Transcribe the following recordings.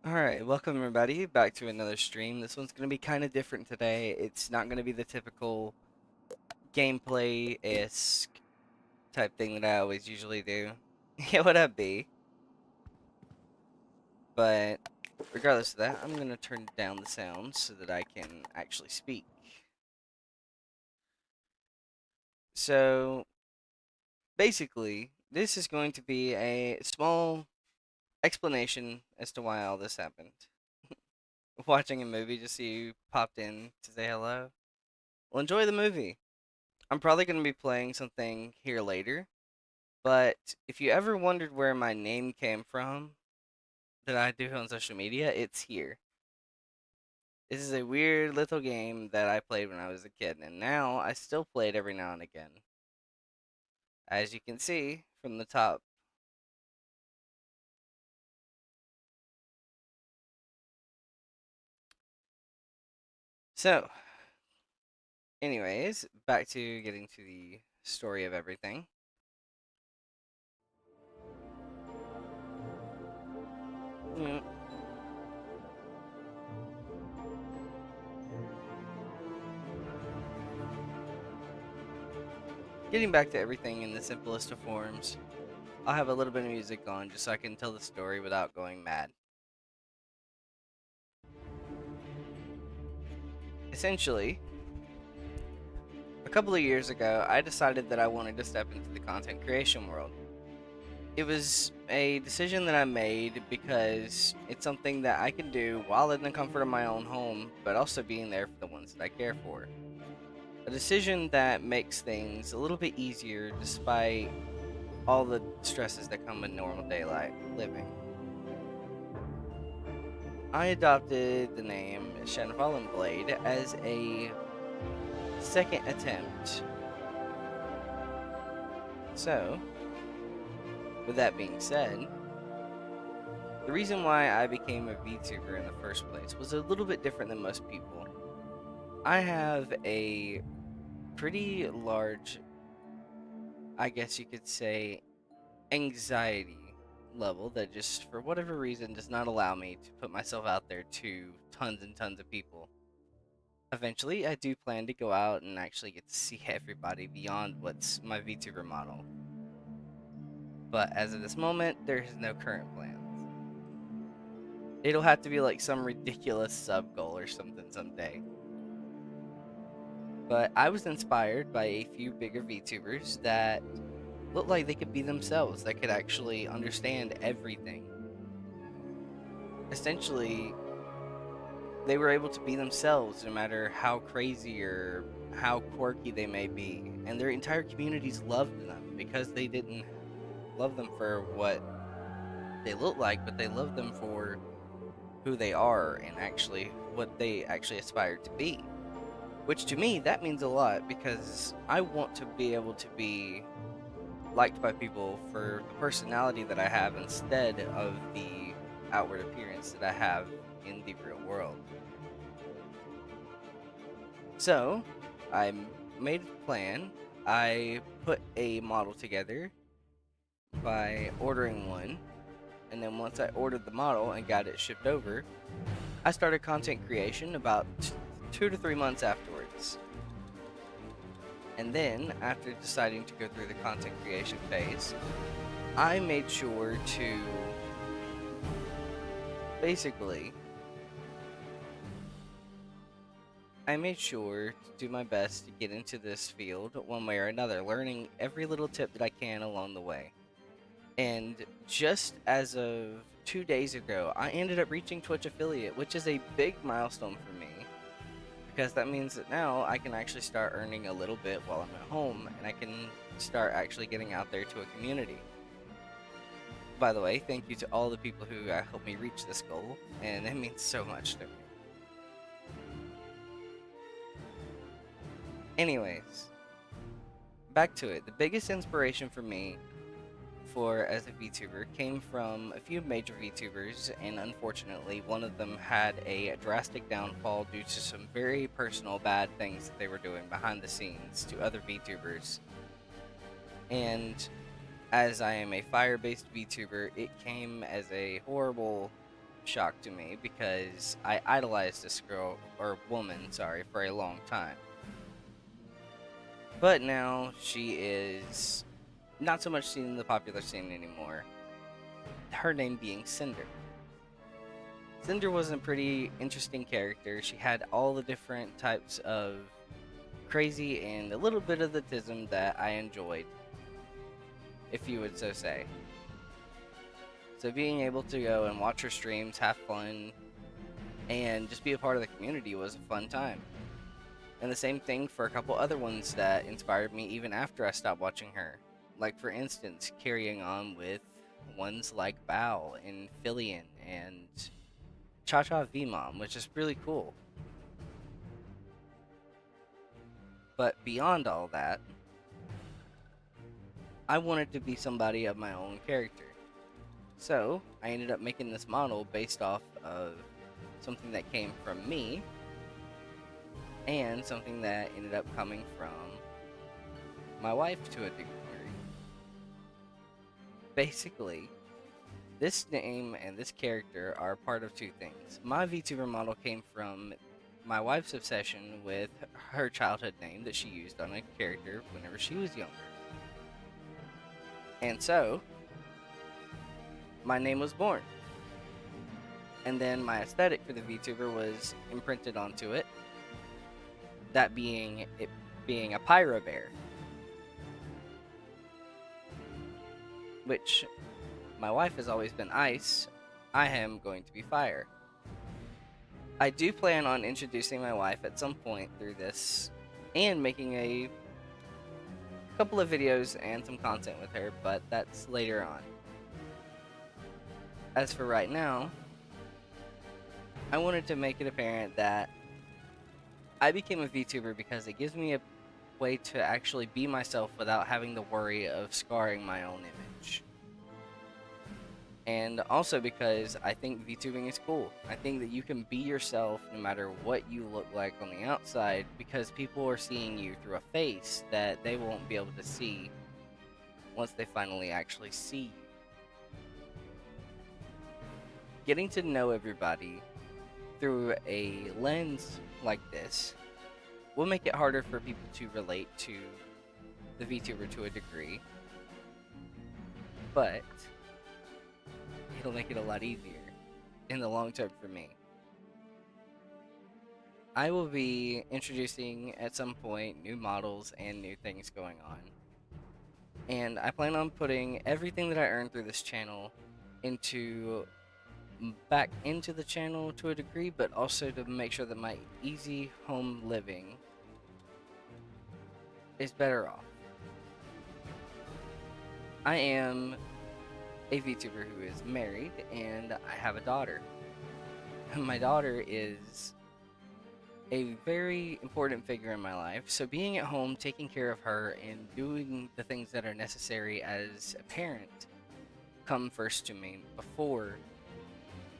Alright, welcome everybody back to another stream. This one's going to be kind of different today. It's not going to be the typical gameplay-esque type thing that I always usually do. It would be. But regardless of that, I'm going to turn down the sound so that I can actually speak. So, basically, this is going to be a small explanation as to why all this happened. Watching a movie just so you popped in to say hello. Well, enjoy the movie. I'm probably going to be playing something here later, but if you ever wondered where my name came from that I do on social media, it's here. This is a weird little game that I played when I was a kid, and now I still play it every now and again. As you can see from the top. So, anyways, back to getting to the story of everything. Mm. Getting back to everything in the simplest of forms, I'll have a little bit of music on just so I can tell the story without going mad. Essentially, a couple of years ago, I decided that I wanted to step into the content creation world. It was a decision that I made because it's something that I can do while in the comfort of my own home, but also being there for the ones that I care for. A decision that makes things a little bit easier despite all the stresses that come with normal daylight living. I adopted the name Shenfallen Blade as a second attempt. So, with that being said, the reason why I became a VTuber in the first place was a little bit different than most people. I have a pretty large, I guess you could say, anxiety level that just, for whatever reason, does not allow me to put myself out there to tons and tons of people. Eventually, I do plan to go out and actually get to see everybody beyond what's my VTuber model. But as of this moment, there is no current plans. It'll have to be like some ridiculous sub goal or something someday. But I was inspired by a few bigger VTubers that looked like they could be themselves, that could actually understand everything. Essentially, they were able to be themselves no matter how crazy or how quirky they may be. And their entire communities loved them because they didn't love them for what they look like, but they loved them for who they are and actually what they actually aspire to be. Which to me, that means a lot because I want to be able to be liked by people for the personality that I have instead of the outward appearance that I have in the real world. So, I made a plan. I put a model together by ordering one, and then once I ordered the model and got it shipped over, I started content creation about 2 to 3 months afterwards. And then, after deciding to go through the content creation phase, I made sure to basically do my best to get into this field one way or another, learning every little tip that I can along the way. And just as of 2 days ago, I ended up reaching Twitch affiliate, which is a big milestone for me. Because that means that now I can actually start earning a little bit while I'm at home, and I can start actually getting out there to a community. By the way, thank you to all the people who helped me reach this goal, and it means so much to me. Anyways, back to it. The biggest inspiration for me as a VTuber came from a few major VTubers, and unfortunately one of them had a drastic downfall due to some very personal bad things that they were doing behind the scenes to other VTubers. And as I am a fire-based VTuber, it came as a horrible shock to me because I idolized this girl, or woman, sorry, for a long time. But now she is not so much seen in the popular scene anymore. Her name being Cinder. Cinder was a pretty interesting character. She had all the different types of crazy and a little bit of the tism that I enjoyed, if you would so say. So being able to go and watch her streams, have fun, and just be a part of the community was a fun time. And the same thing for a couple other ones that inspired me even after I stopped watching her. Like, for instance, carrying on with ones like Bao and Fillion and Cha Cha V-Mom, which is really cool. But beyond all that, I wanted to be somebody of my own character. So I ended up making this model based off of something that came from me and something that ended up coming from my wife to a degree. Basically, this name and this character are part of two things. My VTuber model came from my wife's obsession with her childhood name that she used on a character whenever she was younger. And so, my name was born. And then my aesthetic for the VTuber was imprinted onto it. That being it being a pyro bear. Which my wife has always been ice. I am going to be fire. I do plan on introducing my wife at some point through this and making a couple of videos and some content with her, but that's later on. As for right now, I wanted to make it apparent that I became a VTuber because it gives me a way to actually be myself without having the worry of scarring my own image. And also because I think VTubing is cool. I think that you can be yourself no matter what you look like on the outside, because people are seeing you through a face that they won't be able to see once they finally actually see you. Getting to know everybody through a lens like this will make it harder for people to relate to the VTuber to a degree, but it'll make it a lot easier in the long term for me. I will be introducing at some point new models and new things going on, and I plan on putting everything that I earned through this channel back into the channel to a degree, but also to make sure that my easy home living is better off. I am a VTuber who is married, and I have a daughter. My daughter is a very important figure in my life, so being at home, taking care of her, and doing the things that are necessary as a parent come first to me before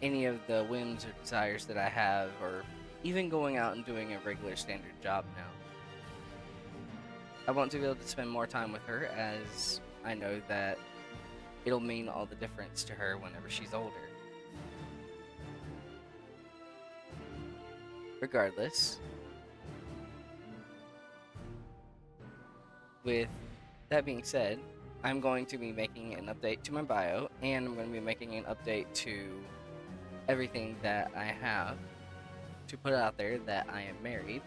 any of the whims or desires that I have, or even going out and doing a regular standard job now. I want to be able to spend more time with her, as I know that it'll mean all the difference to her whenever she's older. Regardless, with that being said, I'm going to be making an update to my bio, and I'm going to be making an update to everything that I have to put out there, that I am married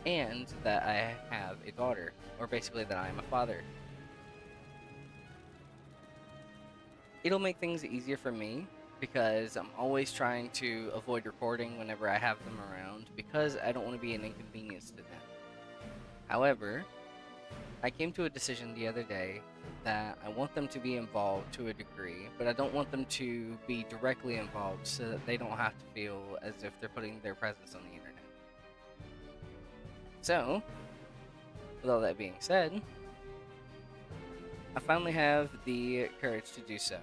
and that I have a daughter, or basically that I am a father. It'll make things easier for me because I'm always trying to avoid recording whenever I have them around, because I don't want to be an inconvenience to them. However, I came to a decision the other day that I want them to be involved to a degree, but I don't want them to be directly involved so that they don't have to feel as if they're putting their presence on the internet. So, with all that being said, I finally have the courage to do so.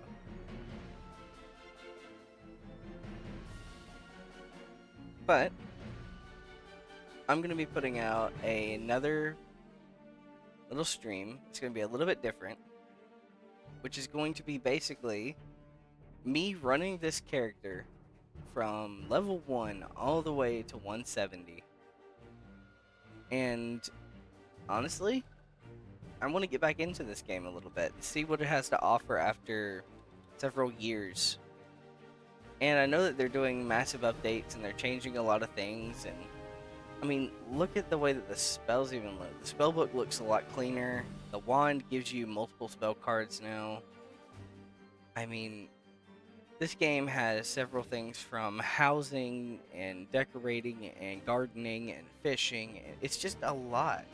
But I'm going to be putting out another little stream. It's going to be a little bit different, which is going to be basically me running this character from level 1 all the way to 170. And honestly, I want to get back into this game a little bit, see what it has to offer after several years. And I know that they're doing massive updates and they're changing a lot of things. And I mean, look at the way that the spells even look. The spellbook looks a lot cleaner. The wand gives you multiple spell cards now. I mean, this game has several things from housing and decorating and gardening and fishing. It's just a lot.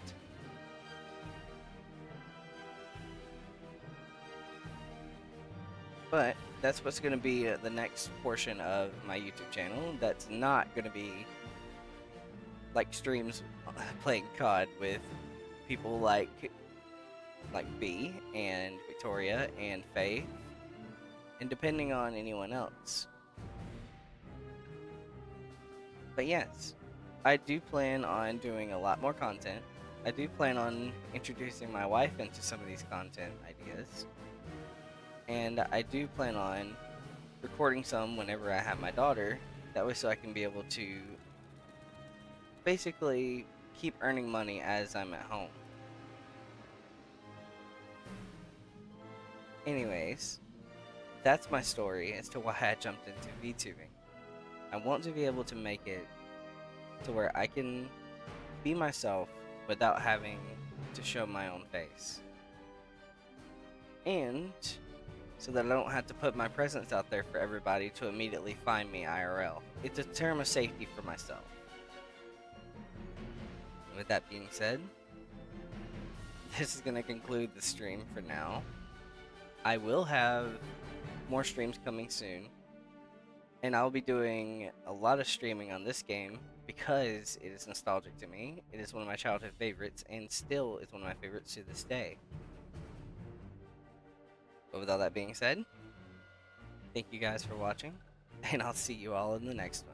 But that's what's going to be the next portion of my YouTube channel. That's not going to be like streams playing COD with people like B and Victoria and Faith, and depending on anyone else. But yes, I do plan on doing a lot more content. I do plan on introducing my wife into some of these content ideas. And I do plan on recording some whenever I have my daughter. That way so I can be able to basically keep earning money as I'm at home. Anyways, that's my story as to why I jumped into VTubing. I want to be able to make it to where I can be myself without having to show my own face. And so that I don't have to put my presence out there for everybody to immediately find me IRL. It's a term of safety for myself. With that being said, this is going to conclude the stream for now. I will have more streams coming soon, and I'll be doing a lot of streaming on this game because it is nostalgic to me. It is one of my childhood favorites, and still is one of my favorites to this day. But with all that being said, thank you guys for watching, and I'll see you all in the next one.